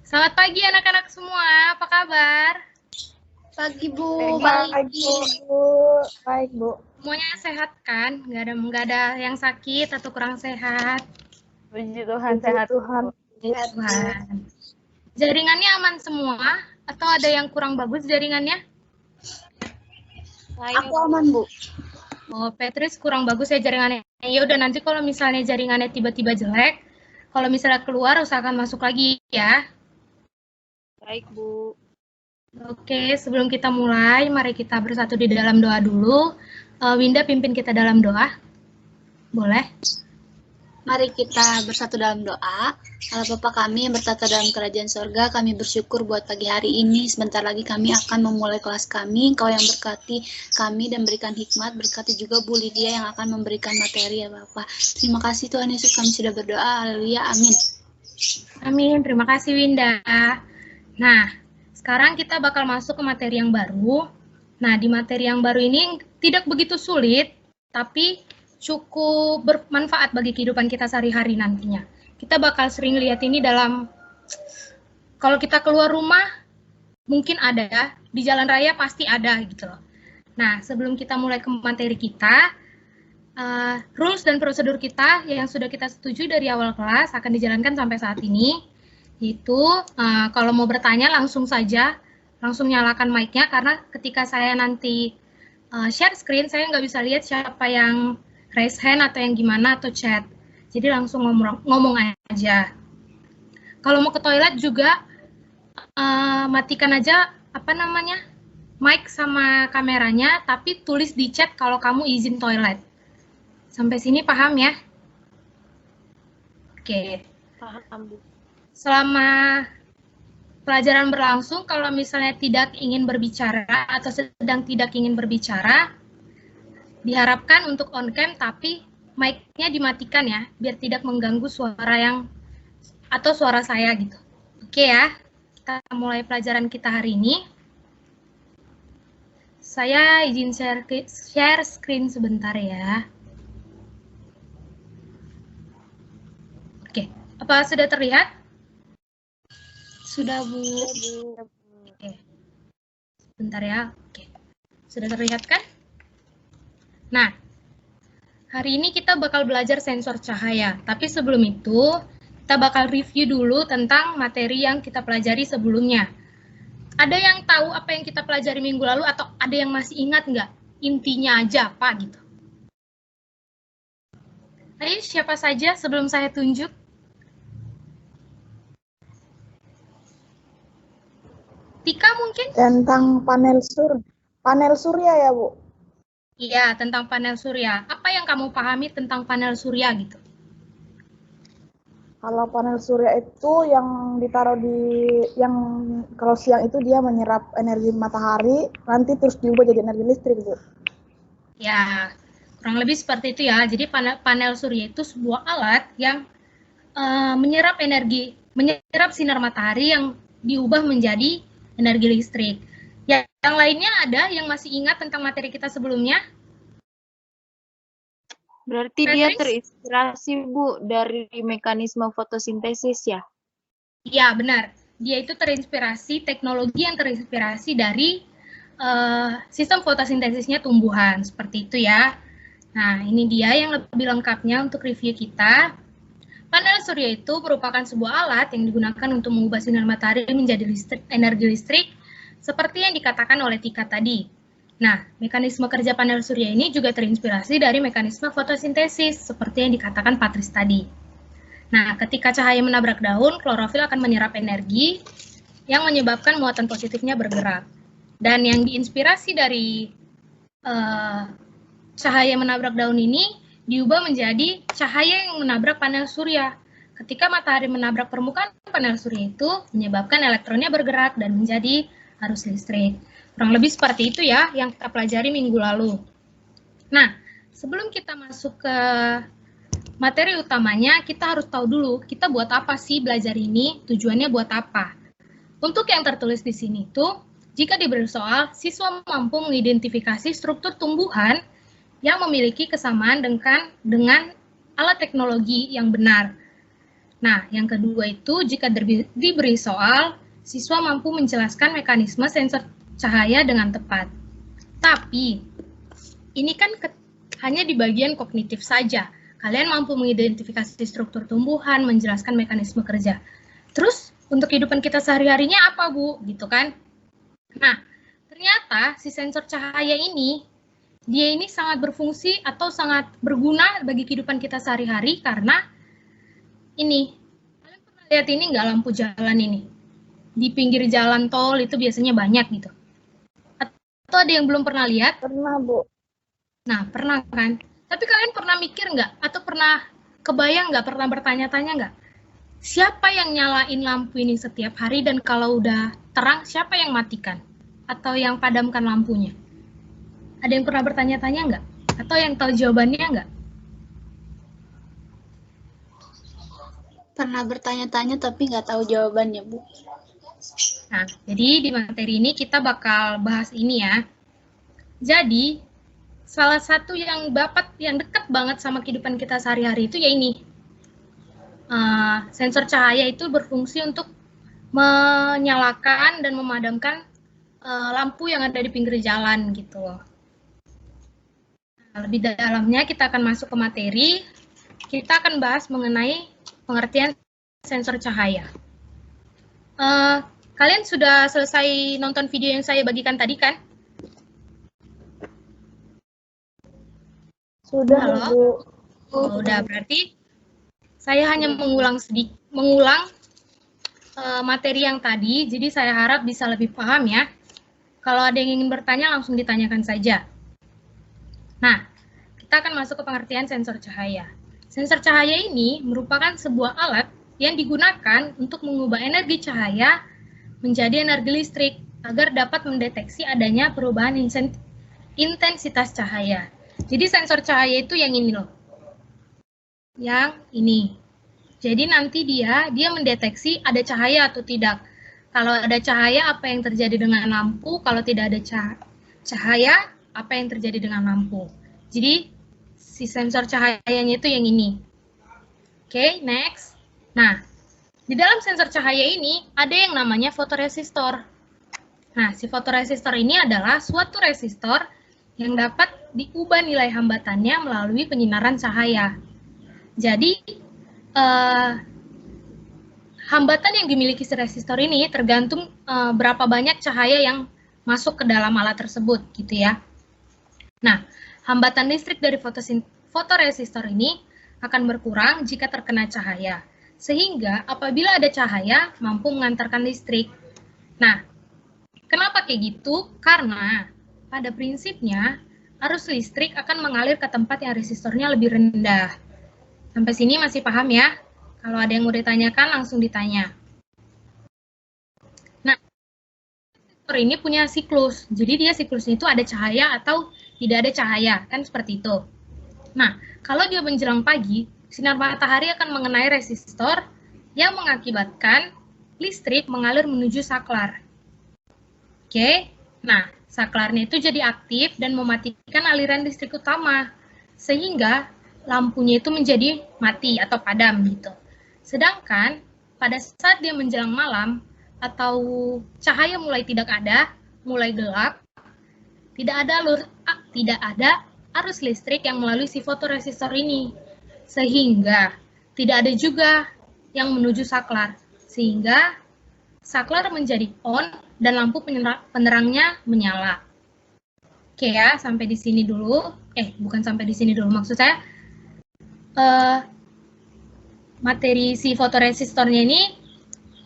Selamat pagi anak-anak semua, apa kabar? Pagi Bu, Baik Bu. Baik Bu. Semuanya sehat kan? Nggak ada yang sakit atau kurang sehat? Puji Tuhan sehat Tuhan. Sehat Tuhan. Jaringannya aman semua atau ada yang kurang bagus jaringannya? Aku aman Bu. Oh, Petris kurang bagus ya jaringannya. Ya udah, nanti kalau misalnya jaringannya tiba-tiba jelek, kalau misalnya keluar usahakan masuk lagi ya. Baik Bu. Oke, sebelum kita mulai, mari kita bersatu di dalam doa dulu. Winda pimpin kita dalam doa. Boleh? Mari kita bersatu dalam doa. Allah Bapa kami yang bertata dalam kerajaan sorga, kami bersyukur buat pagi hari ini. Sebentar lagi kami akan memulai kelas kami. Engkau yang berkati kami dan berikan hikmat, berkati juga Bu Lydia yang akan memberikan materi ya Bapak. Terima kasih Tuhan Yesus, kami sudah berdoa. Haleluya, amin. Amin, terima kasih Winda. Nah, sekarang kita bakal masuk ke materi yang baru. Nah, di materi yang baru ini tidak begitu sulit, tapi cukup bermanfaat bagi kehidupan kita sehari-hari nantinya. Kita bakal sering lihat ini kalau kita keluar rumah, mungkin ada, di jalan raya pasti ada gitu loh. Nah, sebelum kita mulai ke materi kita, rules dan prosedur kita yang sudah kita setujui dari awal kelas akan dijalankan sampai saat ini, yaitu kalau mau bertanya langsung saja, langsung nyalakan mic-nya, karena ketika saya nanti share screen, saya nggak bisa lihat siapa yang raise hand atau yang gimana atau chat. Jadi langsung ngomong aja. Kalau mau ke toilet juga matikan aja mic sama kameranya, tapi tulis di chat kalau kamu izin toilet. Sampai sini paham ya? Oke. Paham Bu. Selama pelajaran berlangsung, kalau misalnya tidak ingin berbicara atau sedang tidak ingin berbicara, diharapkan untuk on cam tapi mic-nya dimatikan ya, biar tidak mengganggu suara suara saya gitu. Oke ya, kita mulai pelajaran kita hari ini. Saya izin share screen sebentar ya. Oke, apa sudah terlihat? Sudah Bu. Oke. Sebentar ya. Oke. Sudah terlihat kan? Nah, hari ini kita bakal belajar sensor cahaya. Tapi sebelum itu, kita bakal review dulu tentang materi yang kita pelajari sebelumnya. Ada yang tahu apa yang kita pelajari minggu lalu atau ada yang masih ingat nggak? Intinya aja apa gitu. Ayo, siapa saja sebelum saya tunjuk? Tika mungkin? Tentang panel surya ya Bu? Iya, tentang panel surya. Apa yang kamu pahami tentang panel surya gitu? Kalau panel surya itu yang ditaruh kalau siang itu dia menyerap energi matahari, nanti terus diubah jadi energi listrik Bu. Ya, kurang lebih seperti itu ya. Jadi panel surya itu sebuah alat yang menyerap sinar matahari yang diubah menjadi energi listrik. Yang lainnya ada yang masih ingat tentang materi kita sebelumnya? Berarti dia terinspirasi Bu dari mekanisme fotosintesis ya? Iya, benar. Dia itu teknologi yang terinspirasi dari sistem fotosintesisnya tumbuhan, seperti itu ya. Nah, ini dia yang lebih lengkapnya untuk review kita. Panel surya itu merupakan sebuah alat yang digunakan untuk mengubah sinar matahari menjadi energi listrik, seperti yang dikatakan oleh Tika tadi. Nah, mekanisme kerja panel surya ini juga terinspirasi dari mekanisme fotosintesis, seperti yang dikatakan Patris tadi. Nah, ketika cahaya menabrak daun, klorofil akan menyerap energi yang menyebabkan muatan positifnya bergerak. Dan yang diinspirasi dari cahaya menabrak daun ini diubah menjadi cahaya yang menabrak panel surya. Ketika matahari menabrak permukaan panel surya itu menyebabkan elektronnya bergerak dan menjadi arus listrik. Kurang lebih seperti itu ya yang kita pelajari minggu lalu. Nah, sebelum kita masuk ke materi utamanya, kita harus tahu dulu kita buat apa sih belajar ini, tujuannya buat apa. Untuk yang tertulis di sini tuh, jika diberi soal, siswa mampu mengidentifikasi struktur tumbuhan yang memiliki kesamaan dengan alat teknologi yang benar. Nah, yang kedua itu jika diberi soal, siswa mampu menjelaskan mekanisme sensor cahaya dengan tepat. Tapi, ini kan hanya di bagian kognitif saja. Kalian mampu mengidentifikasi struktur tumbuhan, menjelaskan mekanisme kerja. Terus, untuk kehidupan kita sehari-harinya apa, Bu? Gitu kan? Nah, ternyata si sensor cahaya ini, dia ini sangat berfungsi atau sangat berguna bagi kehidupan kita sehari-hari karena ini, kalian pernah lihat ini nggak lampu jalan ini? Di pinggir jalan tol itu biasanya banyak gitu. Atau ada yang belum pernah lihat? Pernah, Bu. Nah, pernah kan? Tapi kalian pernah mikir nggak? Atau pernah kebayang nggak? Pernah bertanya-tanya nggak? Siapa yang nyalain lampu ini setiap hari dan kalau udah terang, siapa yang matikan? Atau yang padamkan lampunya? Ada yang pernah bertanya-tanya nggak? Atau yang tahu jawabannya nggak? Pernah bertanya-tanya tapi nggak tahu jawabannya, Bu. Nah, jadi di materi ini kita bakal bahas ini ya. Jadi, salah satu yang dekat banget sama kehidupan kita sehari-hari itu ya ini. Sensor cahaya itu berfungsi untuk menyalakan dan memadamkan lampu yang ada di pinggir jalan gitu. Nah, lebih dalamnya kita akan masuk ke materi. Kita akan bahas mengenai pengertian sensor cahaya. Kalian sudah selesai nonton video yang saya bagikan tadi kan? Sudah, Halo? Bu. Oh, udah, berarti saya hanya mengulang materi yang tadi, jadi saya harap bisa lebih paham ya. Kalau ada yang ingin bertanya, langsung ditanyakan saja. Nah, kita akan masuk ke pengertian sensor cahaya. Sensor cahaya ini merupakan sebuah alat yang digunakan untuk mengubah energi cahaya menjadi energi listrik agar dapat mendeteksi adanya perubahan intensitas cahaya. Jadi sensor cahaya itu yang ini loh. Yang ini. Jadi nanti dia mendeteksi ada cahaya atau tidak. Kalau ada cahaya, apa yang terjadi dengan lampu? Kalau tidak ada cahaya, apa yang terjadi dengan lampu? Jadi si sensor cahayanya itu yang ini. Oke, next. Nah, di dalam sensor cahaya ini ada yang namanya fotoresistor. Nah, si fotoresistor ini adalah suatu resistor yang dapat diubah nilai hambatannya melalui penyinaran cahaya. Jadi, hambatan yang dimiliki si resistor ini tergantung berapa banyak cahaya yang masuk ke dalam alat tersebut, gitu ya. Nah, hambatan listrik dari fotoresistor ini akan berkurang jika terkena cahaya, sehingga apabila ada cahaya mampu mengantarkan listrik. Nah, kenapa kayak gitu? Karena pada prinsipnya arus listrik akan mengalir ke tempat yang resistornya lebih rendah. Sampai sini masih paham ya? Kalau ada yang mau ditanyakan, langsung ditanya. Nah, resistor ini punya siklus. Jadi dia siklusnya itu ada cahaya atau tidak ada cahaya, kan seperti itu. Nah, kalau dia menjelang pagi, sinar matahari akan mengenai resistor yang mengakibatkan listrik mengalir menuju saklar. Oke, nah saklarnya itu jadi aktif dan mematikan aliran listrik utama, sehingga lampunya itu menjadi mati atau padam gitu. Sedangkan pada saat dia menjelang malam atau cahaya mulai tidak ada, mulai gelap, tidak ada arus listrik yang melalui si fotoresistor ini, sehingga tidak ada juga yang menuju saklar, sehingga saklar menjadi on dan lampu penerangnya menyala. Oke ya, sampai di sini dulu. Bukan sampai di sini dulu, maksud saya materi si fotoresistornya ini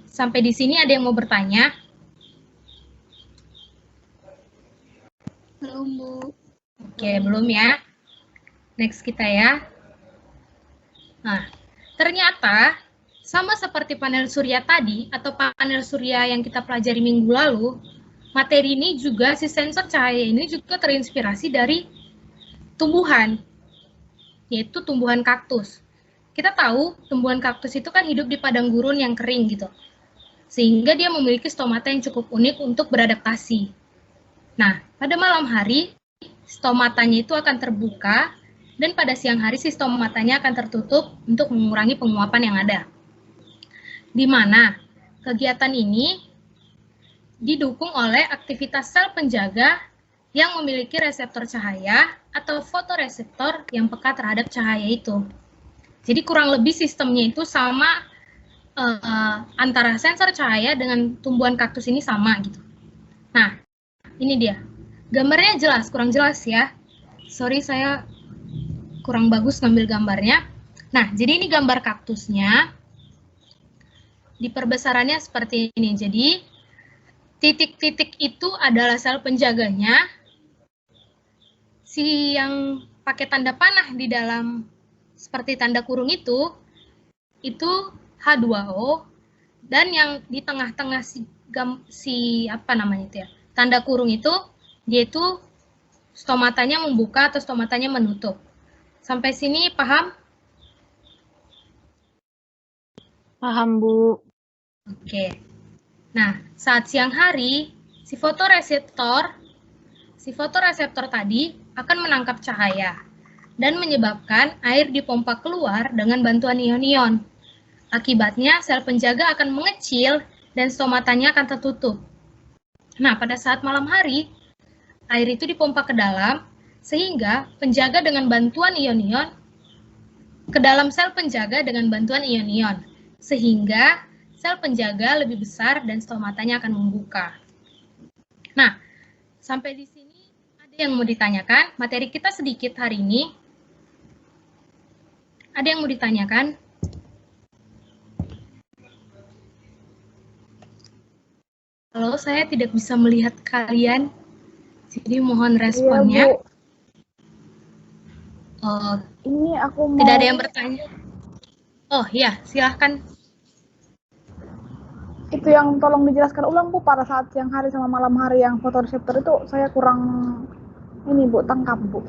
sampai di sini. Ada yang mau bertanya? Belum, Bu. Oke, belum ya. Next kita ya. Nah, ternyata sama seperti panel surya tadi atau panel surya yang kita pelajari minggu lalu, materi ini juga si sensor cahaya ini juga terinspirasi dari tumbuhan, yaitu tumbuhan kaktus. Kita tahu tumbuhan kaktus itu kan hidup di padang gurun yang kering gitu, sehingga dia memiliki stomata yang cukup unik untuk beradaptasi. Nah, pada malam hari, stomatanya itu akan terbuka, dan pada siang hari si stomatanya akan tertutup untuk mengurangi penguapan yang ada. di mana kegiatan ini didukung oleh aktivitas sel penjaga yang memiliki reseptor cahaya atau fotoreseptor yang peka terhadap cahaya itu. Jadi kurang lebih sistemnya itu sama, antara sensor cahaya dengan tumbuhan kaktus ini sama gitu. Nah, ini dia. Gambarnya jelas, kurang jelas ya. Sorry, saya kurang bagus ngambil gambarnya. Nah, jadi ini gambar kaktusnya. Di perbesarannya seperti ini. Jadi, titik-titik itu adalah sel penjaganya. Si yang pakai tanda panah di dalam seperti tanda kurung itu H2O, dan yang di tengah-tengah tanda kurung itu, dia itu stomatanya membuka atau stomatanya menutup. Sampai sini paham? Paham, Bu. Oke. Nah, saat siang hari, si fotoreseptor tadi akan menangkap cahaya dan menyebabkan air dipompa keluar dengan bantuan ion-ion. Akibatnya, sel penjaga akan mengecil dan stomatanya akan tertutup. Nah, pada saat malam hari, air itu dipompa ke dalam, sehingga penjaga dengan bantuan ion-ion ke dalam sel penjaga dengan bantuan ion-ion, sehingga sel penjaga lebih besar dan stomatanya akan membuka. Nah, sampai di sini ada yang mau ditanyakan? Materi kita sedikit hari ini. Ada yang mau ditanyakan? Kalau saya tidak bisa melihat kalian, jadi mohon responnya. Iya, Bu. Oh, Ini aku mau... tidak ada yang bertanya. Oh iya, silahkan. Itu yang tolong dijelaskan ulang, Bu, pada saat siang hari sama malam hari yang fotoreseptor itu saya kurang ini, Bu, tangkap, Bu.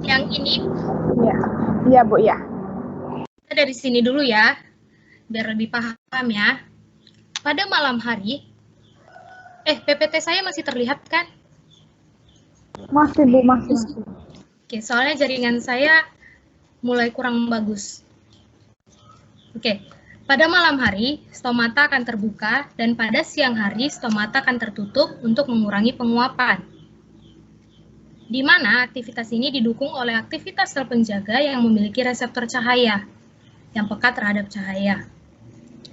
Yang ini? Iya. Iya, Bu, ya. Kita dari sini dulu ya, biar lebih paham ya. Pada malam hari, PPT saya masih terlihat kan? Masih, Bu, masih. Oke, soalnya jaringan saya mulai kurang bagus. Oke, pada malam hari, stomata akan terbuka, dan pada siang hari, stomata akan tertutup untuk mengurangi penguapan. Di mana aktivitas ini didukung oleh aktivitas sel penjaga yang memiliki reseptor cahaya, yang peka terhadap cahaya.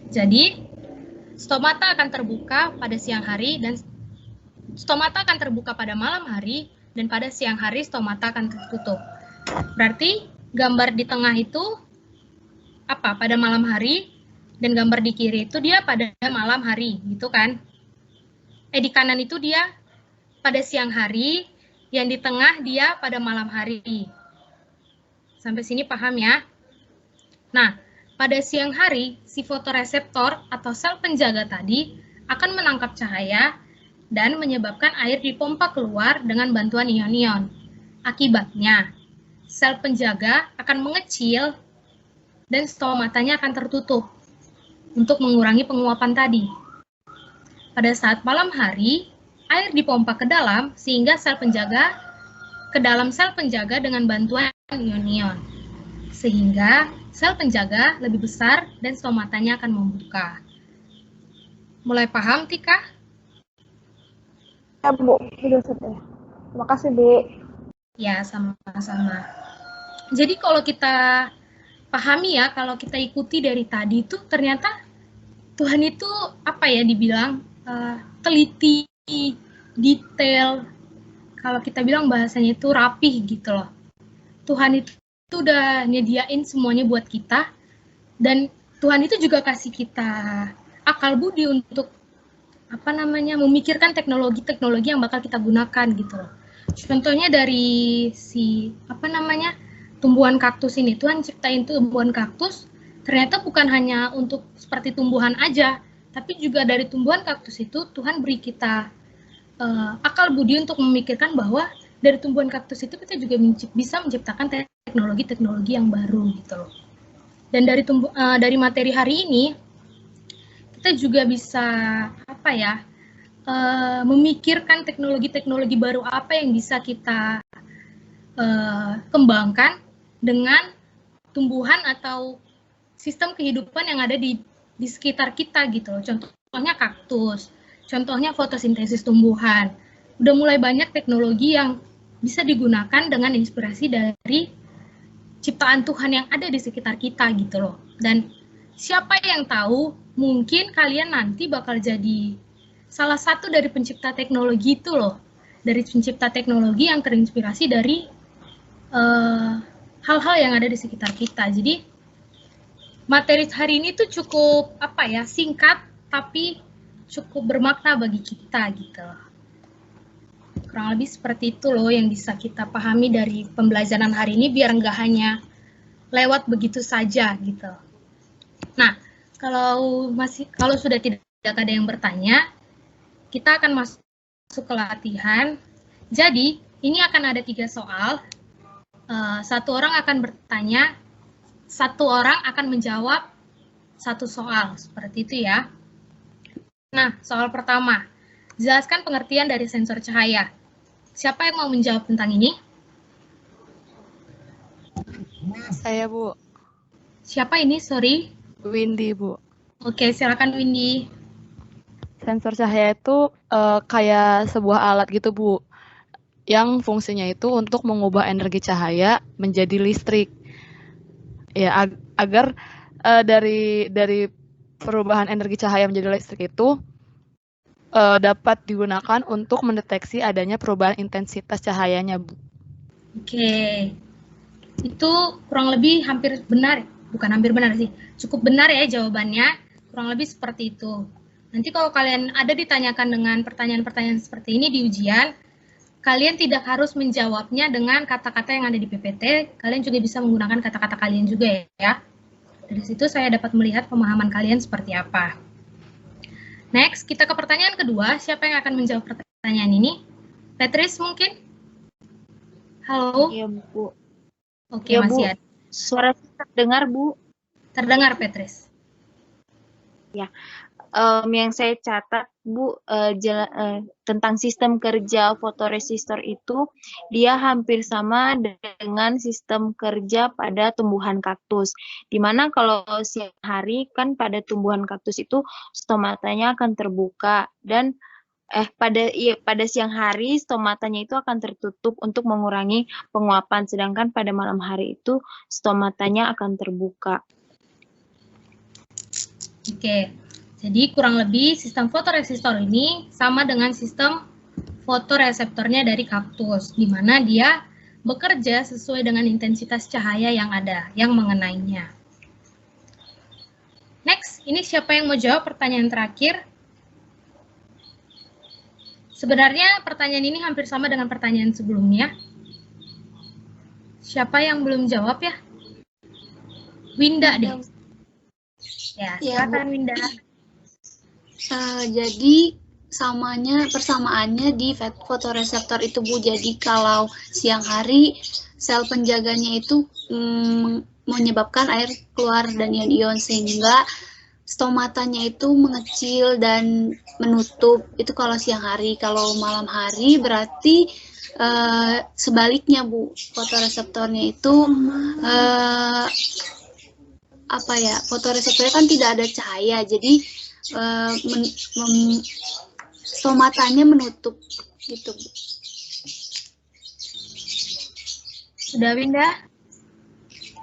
Jadi, stomata akan terbuka pada siang hari, dan stomata akan terbuka pada malam hari, dan pada siang hari stomata akan tertutup. Berarti gambar di tengah itu apa? Pada malam hari, dan gambar di kiri itu dia pada malam hari, gitu kan? Di kanan itu dia pada siang hari, yang di tengah dia pada malam hari. Sampai sini paham ya? Nah, pada siang hari, si fotoreseptor atau sel penjaga tadi akan menangkap cahaya dan menyebabkan air dipompa keluar dengan bantuan ion-ion. Akibatnya, sel penjaga akan mengecil dan stomatanya akan tertutup untuk mengurangi penguapan tadi. Pada saat malam hari, air dipompa ke dalam sehingga sel penjaga ke dalam sel penjaga dengan bantuan ion-ion. Sehingga sel penjaga lebih besar dan stomatanya akan membuka. Mulai paham, Tika? Ya, Bu. Sudah. Terima kasih, Bu. Ya, sama-sama. Jadi kalau kita pahami ya, kalau kita ikuti dari tadi itu ternyata Tuhan itu apa ya dibilang teliti, detail. Kalau kita bilang bahasanya itu rapih gitu loh. Tuhan itu udah nyediain semuanya buat kita, dan Tuhan itu juga kasih kita akal budi untuk memikirkan teknologi-teknologi yang bakal kita gunakan gitu loh. Contohnya dari tumbuhan kaktus ini, Tuhan ciptain tumbuhan kaktus ternyata bukan hanya untuk seperti tumbuhan aja, tapi juga dari tumbuhan kaktus itu Tuhan beri kita akal budi untuk memikirkan bahwa dari tumbuhan kaktus itu kita juga bisa menciptakan teknologi-teknologi yang baru gitu loh. Dan dari materi hari ini kita juga bisa memikirkan teknologi-teknologi baru apa yang bisa kita kembangkan dengan tumbuhan atau sistem kehidupan yang ada di di sekitar kita gitu loh. Contohnya kaktus, contohnya fotosintesis tumbuhan. Udah mulai banyak teknologi yang bisa digunakan dengan inspirasi dari ciptaan Tuhan yang ada di sekitar kita gitu loh. Dan siapa yang tahu, mungkin kalian nanti bakal jadi salah satu dari pencipta teknologi itu loh. Dari pencipta teknologi yang terinspirasi dari hal-hal yang ada di sekitar kita. Jadi materi hari ini tuh cukup singkat tapi cukup bermakna bagi kita gitu. Kurang lebih seperti itu loh yang bisa kita pahami dari pembelajaran hari ini biar nggak hanya lewat begitu saja gitu. Nah, kalau sudah tidak ada yang bertanya, kita akan masuk ke latihan. Jadi ini akan ada 3 soal. Satu orang akan bertanya, satu orang akan menjawab satu soal, seperti itu ya. Nah, soal pertama, jelaskan pengertian dari sensor cahaya. Siapa yang mau menjawab tentang ini? Saya, Bu. Siapa ini, sorry? Windy, Bu. Oke, silakan Windy. Sensor cahaya itu kayak sebuah alat gitu, Bu. Yang fungsinya itu untuk mengubah energi cahaya menjadi listrik. Ya, agar dari perubahan energi cahaya menjadi listrik itu dapat digunakan untuk mendeteksi adanya perubahan intensitas cahayanya, Bu. Oke. Itu kurang lebih hampir benar, bukan hampir benar sih. Cukup benar ya jawabannya, kurang lebih seperti itu. Nanti kalau kalian ada ditanyakan dengan pertanyaan-pertanyaan seperti ini di ujian, kalian tidak harus menjawabnya dengan kata-kata yang ada di PPT, kalian juga bisa menggunakan kata-kata kalian juga ya. Dari situ saya dapat melihat pemahaman kalian seperti apa. Next, kita ke pertanyaan kedua. Siapa yang akan menjawab pertanyaan ini? Petris mungkin? Halo? Iya, Bu. Oke, Ya, masih Bu. ada. Suara terdengar, Bu. Terdengar, Petris. Yang saya catat, Bu, tentang sistem kerja fotoresistor itu, dia hampir sama dengan sistem kerja pada tumbuhan kaktus. Dimana kalau siang hari, kan pada tumbuhan kaktus itu stomatanya akan terbuka, dan pada siang hari stomatanya itu akan tertutup untuk mengurangi penguapan, sedangkan pada malam hari itu stomatanya akan terbuka. Oke. Jadi kurang lebih sistem fotoresistor ini sama dengan sistem fotoreseptornya dari kaktus, di mana dia bekerja sesuai dengan intensitas cahaya yang ada, yang mengenainya. Next, ini siapa yang mau jawab pertanyaan terakhir? Sebenarnya pertanyaan ini hampir sama dengan pertanyaan sebelumnya. Siapa yang belum jawab ya? Winda deh. Ya, silakan Winda. Jadi persamaannya di fotoreseptor itu, Bu. Jadi kalau siang hari sel penjaganya itu menyebabkan air keluar dan ion-ion, sehingga stomatanya itu mengecil dan menutup. Itu kalau siang hari. Kalau malam hari berarti sebaliknya, Bu. Fotoreseptornya itu fotoreseptornya kan tidak ada cahaya, jadi stomatanya menutup gitu, Bu. Sudah, Winda?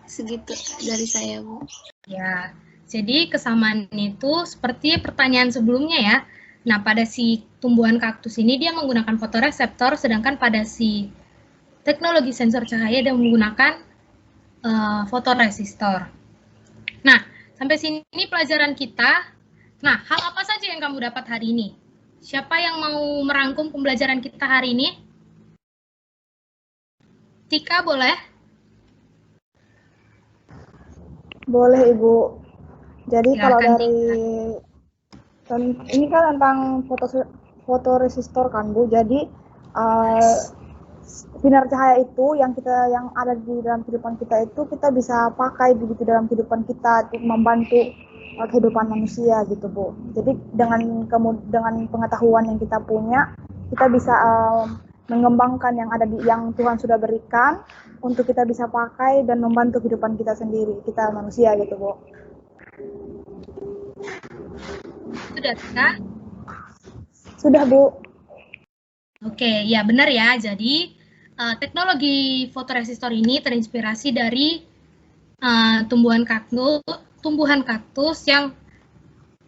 Segitu dari saya, Bu. Ya, jadi kesamaan itu seperti pertanyaan sebelumnya ya. Nah, pada si tumbuhan kaktus ini dia menggunakan fotoreseptor, sedangkan pada si teknologi sensor cahaya dia menggunakan fotoresistor. Nah, sampai sini pelajaran kita. Nah, hal apa saja yang kamu dapat hari ini? Siapa yang mau merangkum pembelajaran kita hari ini? Tika, boleh? Boleh, Ibu. Jadi Silakan, kalau dari ini kan tentang fotoresistor kan, Bu. Jadi sinar cahaya itu yang ada di dalam kehidupan kita itu kita bisa pakai begitu dalam kehidupan kita untuk membantu kehidupan manusia gitu, Bu. Jadi dengan pengetahuan yang kita punya, kita bisa mengembangkan yang Tuhan sudah berikan untuk kita bisa pakai dan membantu kehidupan kita sendiri, kita manusia gitu, Bu. Sudah, Tika? Sudah, Bu. Oke, ya benar ya. Jadi, teknologi fotoresistor ini terinspirasi dari tumbuhan kaktus yang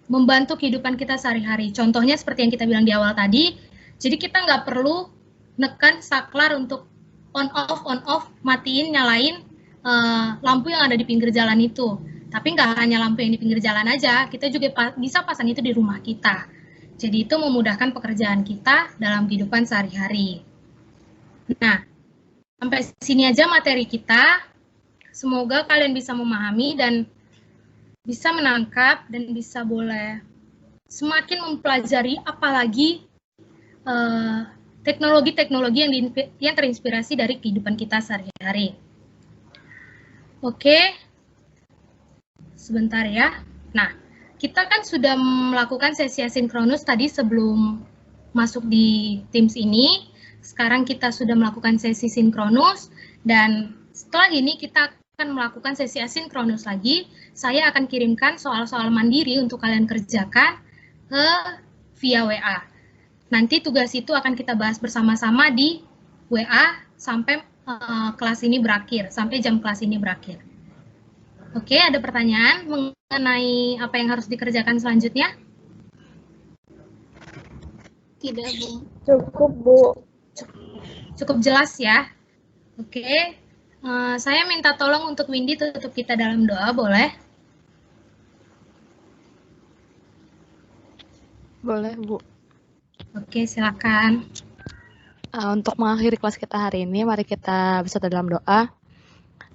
membantu kehidupan kita sehari-hari. Contohnya seperti yang kita bilang di awal tadi, jadi kita nggak perlu nekan saklar untuk on off, matiin, nyalain lampu yang ada di pinggir jalan itu. Tapi nggak hanya lampu yang di pinggir jalan aja, kita juga bisa pasang itu di rumah kita. Jadi itu memudahkan pekerjaan kita dalam kehidupan sehari-hari. Nah, sampai sini aja materi kita. Semoga kalian bisa memahami dan bisa menangkap dan bisa boleh semakin mempelajari apalagi teknologi-teknologi yang terinspirasi dari kehidupan kita sehari-hari. Oke, sebentar ya. Nah, kita kan sudah melakukan sesi asinkronus tadi sebelum masuk di Teams ini. Sekarang kita sudah melakukan sesi sinkronus dan setelah ini kita akan melakukan sesi asinkronus lagi. Saya akan kirimkan soal-soal mandiri untuk kalian kerjakan via WA. Nanti tugas itu akan kita bahas bersama-sama di WA sampai kelas ini berakhir, sampai jam kelas ini berakhir. Oke, ada pertanyaan mengenai apa yang harus dikerjakan selanjutnya? Tidak, Bu. Cukup, Bu. Cukup jelas ya. Oke, saya minta tolong untuk Windy tutup kita dalam doa, boleh? Boleh, Bu. Oke, silakan. Untuk mengakhiri kelas kita hari ini, mari kita beserta dalam doa.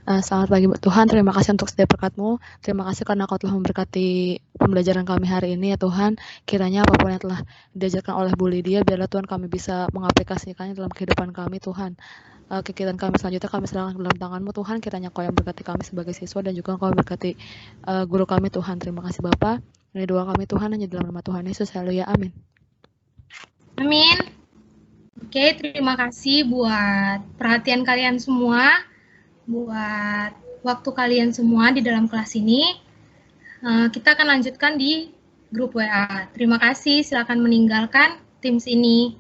Selamat pagi Tuhan, terima kasih untuk setiap berkat-Mu. Terima kasih karena Kau telah memberkati pembelajaran kami hari ini ya Tuhan. Kiranya apapun yang telah diajarkan oleh Bu Lydia, biarlah Tuhan kami bisa mengaplikasikannya dalam kehidupan kami Tuhan. Kegiatan kami selanjutnya kami serahkan dalam tangan-Mu Tuhan. Kiranya Kau yang berkati kami sebagai siswa dan juga Kau yang berkati guru kami Tuhan. Terima kasih Bapa. Ini doa kami Tuhan hanya dalam nama Tuhan Yesus. Haleluya. Amin. Amin. Oke, terima kasih buat perhatian kalian semua, buat waktu kalian semua di dalam kelas ini. Kita akan lanjutkan di grup WA. Terima kasih, silakan meninggalkan Teams ini.